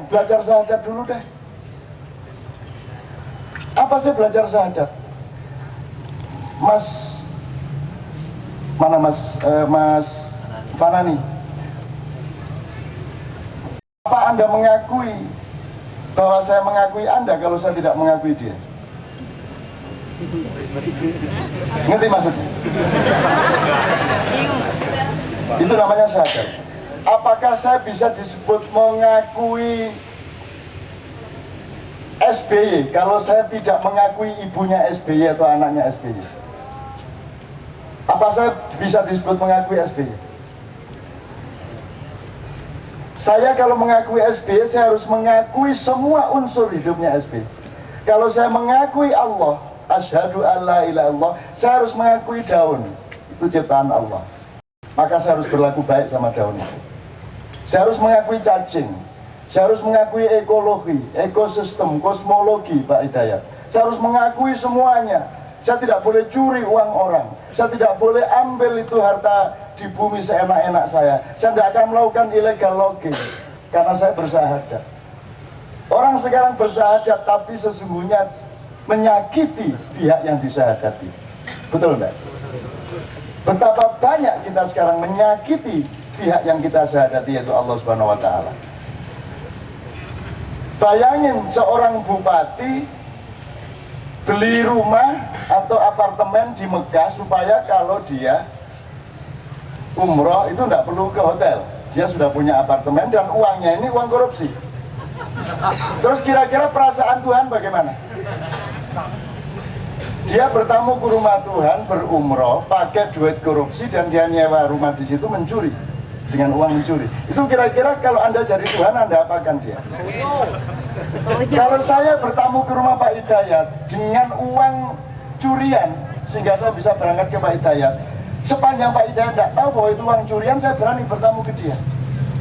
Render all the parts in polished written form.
belajar syahadat dulu deh. Apa sih belajar syahadat? Mas Fanani, apa Anda mengakui bahwa saya mengakui Anda kalau saya tidak mengakui dia? Ngerti maksudnya? Itu namanya syahadat. Apakah saya bisa disebut mengakui SBY kalau saya tidak mengakui ibunya SBY atau anaknya SBY? Apa saya bisa disebut mengakui SBY? Saya kalau mengakui SBY, saya harus mengakui semua unsur hidupnya SBY. Kalau saya mengakui Allah, asyhadu alla ilaha illallah, saya harus mengakui daun, itu ciptaan Allah. Maka saya harus berlaku baik sama daun itu. Saya harus mengakui cacing, saya harus mengakui ekologi, ekosistem, kosmologi, Pak Hidayat. Saya harus mengakui semuanya. Saya tidak boleh curi uang orang. Saya tidak boleh ambil itu harta di bumi seenak-enak saya. Saya tidak akan melakukan illegal logging karena saya bersyahadat. Orang sekarang bersyahadat tapi sesungguhnya menyakiti pihak yang disyahadati. Betul enggak? Betapa banyak kita sekarang menyakiti pihak yang kita syahadati, yaitu Allah Subhanahu wa Ta'ala. Bayangin seorang bupati beli rumah atau apartemen di Mekah supaya kalau dia umroh itu tidak perlu ke hotel. Dia sudah punya apartemen dan uangnya ini uang korupsi. Terus kira-kira perasaan Tuhan bagaimana? Dia bertamu ke rumah Tuhan, berumroh, pakai duit korupsi dan dia nyewa rumah di situ mencuri. Dengan uang mencuri. Itu kira-kira kalau Anda jadi Tuhan, Anda apakan dia? Kalau saya bertamu ke rumah Pak Hidayat dengan uang curian sehingga saya bisa berangkat ke Pak Hidayat, sepanjang Pak Hidayat tidak tahu bahwa itu uang curian, saya berani bertamu ke dia.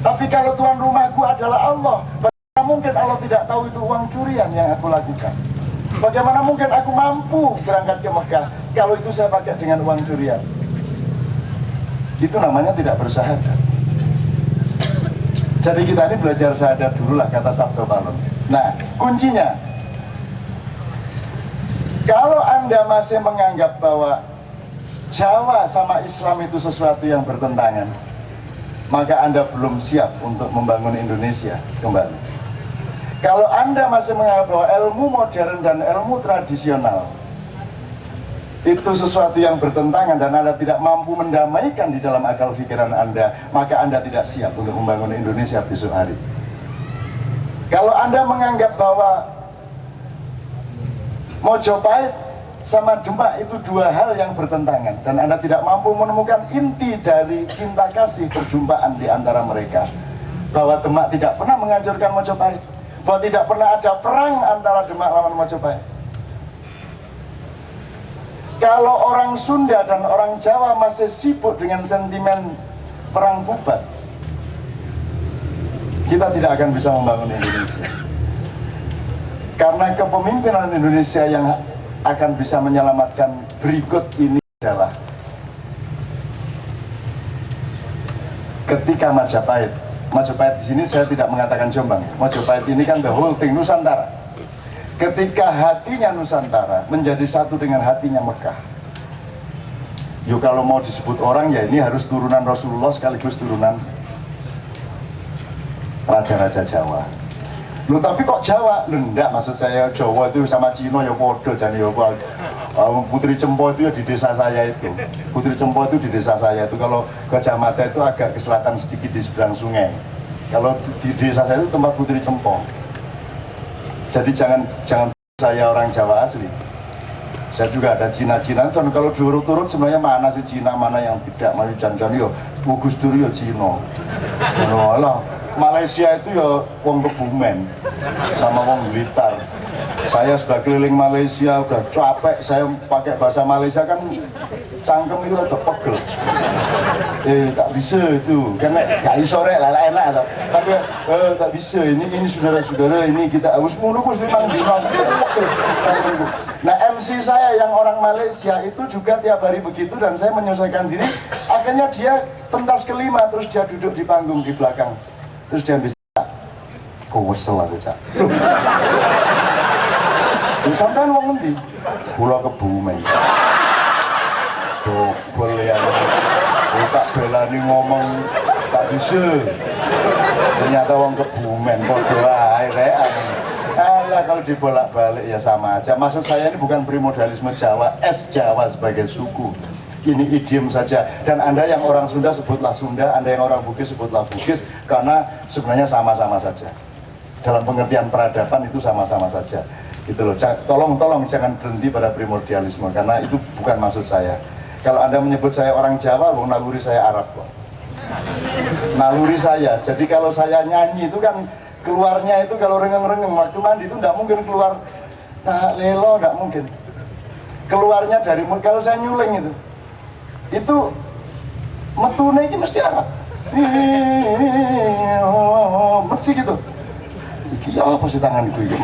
Tapi kalau tuan rumahku adalah Allah, bagaimana mungkin Allah tidak tahu itu uang curian yang aku lakukan? Bagaimana mungkin aku mampu berangkat ke Mekah kalau itu saya pakai dengan uang curian? Itu namanya tidak bersyahadat. Jadi kita ini belajar syahadat dulu lah, kata Sabto Palon. Nah, kuncinya, kalau Anda masih menganggap bahwa Jawa sama Islam itu sesuatu yang bertentangan, maka Anda belum siap untuk membangun Indonesia kembali. Kalau Anda masih menganggap bahwa ilmu modern dan ilmu tradisional itu sesuatu yang bertentangan dan Anda tidak mampu mendamaikan di dalam akal pikiran Anda, maka Anda tidak siap untuk membangun Indonesia besok hari. Kalau Anda menganggap bahwa Mojopahit sama Demak itu dua hal yang bertentangan dan Anda tidak mampu menemukan inti dari cinta kasih perjumpaan di antara mereka, bahwa Demak tidak pernah menghancurkan Mojopahit, bahwa tidak pernah ada perang antara Demak lawan Mojopahit. Kalau orang Sunda dan orang Jawa masih sibuk dengan sentimen perang bubat, kita tidak akan bisa membangun Indonesia. Karena kepemimpinan Indonesia yang akan bisa menyelamatkan berikut ini adalah ketika Majapahit. Majapahit di sini saya tidak mengatakan Jombang. Majapahit ini kan the whole thing, Nusantara. Ketika hatinya Nusantara menjadi satu dengan hatinya Mekah. Yuk kalau mau disebut orang ya ini harus turunan Rasulullah sekaligus turunan Raja-Raja Jawa. Loh tapi kok Jawa? Loh enggak, maksud saya Jawa itu sama Cina ya podo jadi ya Putri Cempo itu ya di desa saya itu. Putri Cempo itu di desa saya itu. Kalau Gajah Mada itu agak ke selatan sedikit di seberang sungai. Kalau di desa saya itu tempat Putri Cempo. Jadi jangan saya orang Jawa asli. Saya juga ada Cina-Cina, dan kalau diurut-urut sebenarnya mana sih Cina, mana yang tidak, mana jangan yo Gus Dur yo Cina. Alah, Malaysia itu ya wong Kebumen sama wong Blitar. Saya sudah keliling Malaysia, udah capek, saya pakai bahasa Malaysia kan cangkem itu ada pegel. Tak bisa itu, karena gak sore lah enak atau. Tapi tak bisa, ini saudara-saudara, ini kita harus menunggu 5 bulan. Nah MC saya yang orang Malaysia itu juga tiap hari begitu dan saya menyesuaikan diri. Akhirnya dia pentas kelima, terus dia duduk di panggung di belakang. Terus dia bisa, Kuwesel aku cak. Loh, sampean wong ngendi? Kula Kebumen. Dobel ya. Wis tak belani ngomong tak bisa. Ternyata wong Kebumen padha ae rekan. Alah, kalau dibolak-balik ya sama aja. Maksud saya ini bukan primordialisme Jawa, Jawa sebagai suku. Ini idiom saja. Dan Anda yang orang Sunda sebutlah Sunda, Anda yang orang Bugis sebutlah Bugis, karena sebenarnya sama-sama saja. Dalam pengertian peradaban itu sama-sama saja. Gitu loh. Tolong jangan berhenti pada primordialisme, karena itu bukan maksud saya. Kalau Anda menyebut saya orang Jawa, naluri saya Arab kok. Naluri saya. Jadi kalau saya nyanyi itu kan keluarnya itu kalau rengeng-rengeng waktu mandi itu tidak mungkin keluar tak lelo, tidak mungkin. Keluarnya dari kalau saya nyuling itu metune ini mesti Arab. Mesti gitu. Iki apa sih tanganku ini?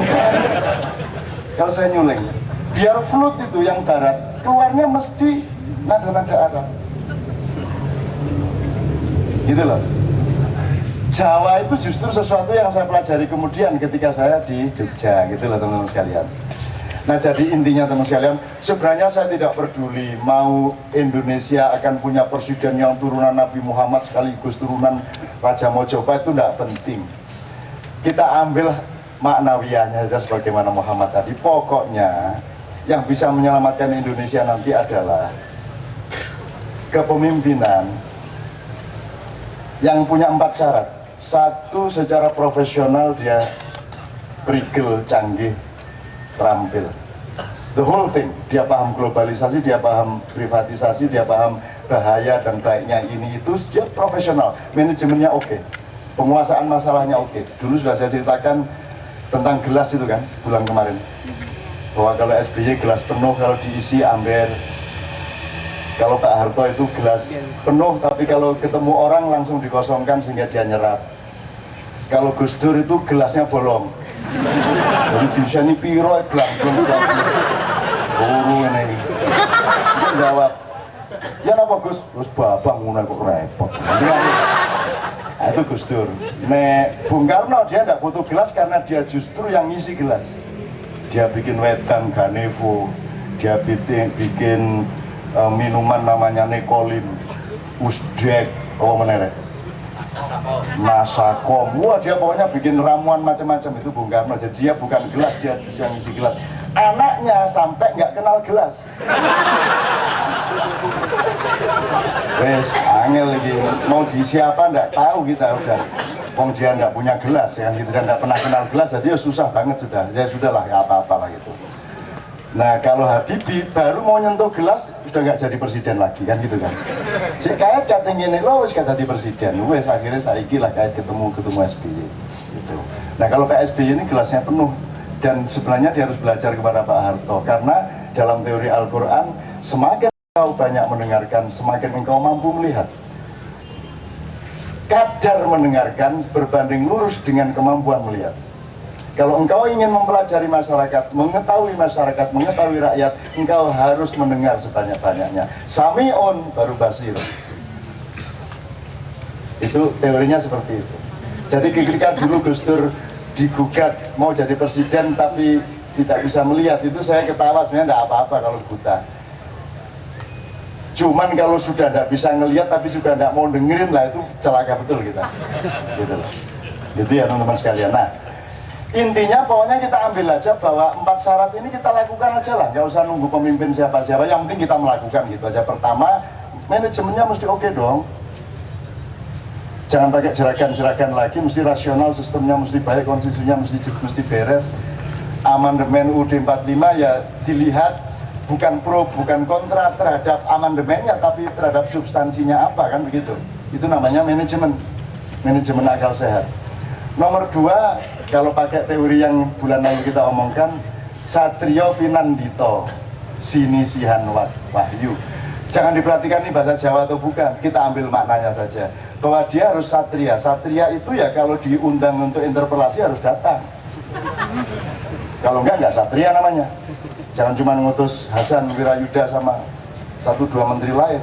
Kalau saya nyuling, biar flute itu yang barat keluarnya mesti nada-nada Arab. Gitu loh. Jawa itu justru sesuatu yang saya pelajari kemudian ketika saya di Jogja, gitu loh teman-teman sekalian. Nah, jadi intinya teman sekalian, sebenarnya saya tidak peduli mau Indonesia akan punya presiden yang turunan Nabi Muhammad sekaligus turunan Raja Mojopahit, itu tidak penting. Kita ambil maknawiyahnya saja sebagaimana Muhammad tadi. Pokoknya yang bisa menyelamatkan Indonesia nanti adalah kepemimpinan yang punya 4 syarat. 1, secara profesional dia prigel, canggih, terampil. The whole thing, dia paham globalisasi, dia paham privatisasi, dia paham bahaya dan baiknya ini itu, dia profesional, manajemennya oke, penguasaan masalahnya oke. Dulu sudah saya ceritakan tentang gelas itu kan, bulan kemarin, bahwa kalau SBY gelas penuh, kalau diisi amber. Kalau Pak Harto itu gelas penuh, tapi kalau ketemu orang langsung dikosongkan sehingga dia nyerap. Kalau Gus Dur itu gelasnya bolong. Jadi disini piro gelas buru ini. Dia jawab, ya apa Gus? Terus babang mulai kok repot. Nah, itu Gus Dur. Nek Bung Karno dia tidak butuh gelas karena dia justru yang ngisi gelas. Dia bikin wedang Ganevo, dia bikin minuman namanya Nekolim, Usdek, apa menerek, Masakom. Wah, dia pokoknya bikin ramuan macam-macam. Itu Bung Karno. Jadi dia bukan gelas, dia justru yang isi gelas. Anaknya sampai nggak kenal gelas. Wes, angel lagi mau diisi apa nggak tahu kita udah. Wong dia nggak punya gelas ya, gitu, dan nggak pernah kenal gelas, jadi ya susah banget sudah. Ya sudahlah, ya apa-apa lah gitu. Nah, kalau Habibie baru mau nyentuh gelas sudah nggak jadi presiden lagi kan gitu kan. Si kait katanya ini lo wis kata di presiden, wes akhirnya saiki lah kait ketemu SBY gitu. Nah, kalau Pak SBY ini gelasnya penuh dan sebenarnya dia harus belajar kepada Pak Harto, karena dalam teori Al-Quran semakin engkau banyak mendengarkan, semakin engkau mampu melihat. Kadar mendengarkan berbanding lurus dengan kemampuan melihat. Kalau engkau ingin mempelajari masyarakat, mengetahui masyarakat, mengetahui rakyat, engkau harus mendengar sebanyak-banyaknya. Sami'un baru basir. Itu teorinya seperti itu. Jadi ketika dulu Gus Dur digugat mau jadi presiden tapi tidak bisa melihat, itu saya ketawa, sebenarnya tidak apa-apa kalau buta. Cuman kalau sudah tidak bisa ngelihat tapi juga tidak mau dengerin, lah itu celaka betul kita. Gitu loh. Gitu ya teman-teman sekalian. Nah, intinya pokoknya kita ambil aja bahwa 4 syarat ini kita lakukan aja lah, nggak usah nunggu pemimpin siapa-siapa, yang penting kita melakukan gitu aja. Pertama, manajemennya mesti oke dong, jangan pakai jeragan-jeragan lagi, mesti rasional, sistemnya mesti baik, konstitusinya mesti beres. Amandemen UUD 45 ya dilihat bukan pro, bukan kontra terhadap amandemennya, tapi terhadap substansinya apa, kan begitu. Itu namanya manajemen akal sehat. Nomor 2, kalau pakai teori yang bulan lalu kita omongkan, Satrio Pinandito Sinisihan Wahyu. Jangan diperhatikan ini bahasa Jawa atau bukan, kita ambil maknanya saja, bahwa dia harus satria. Satria itu ya kalau diundang untuk interpelasi harus datang. Kalau enggak satria namanya. Jangan cuma ngutus Hasan Wirayuda sama 1-2 menteri lain.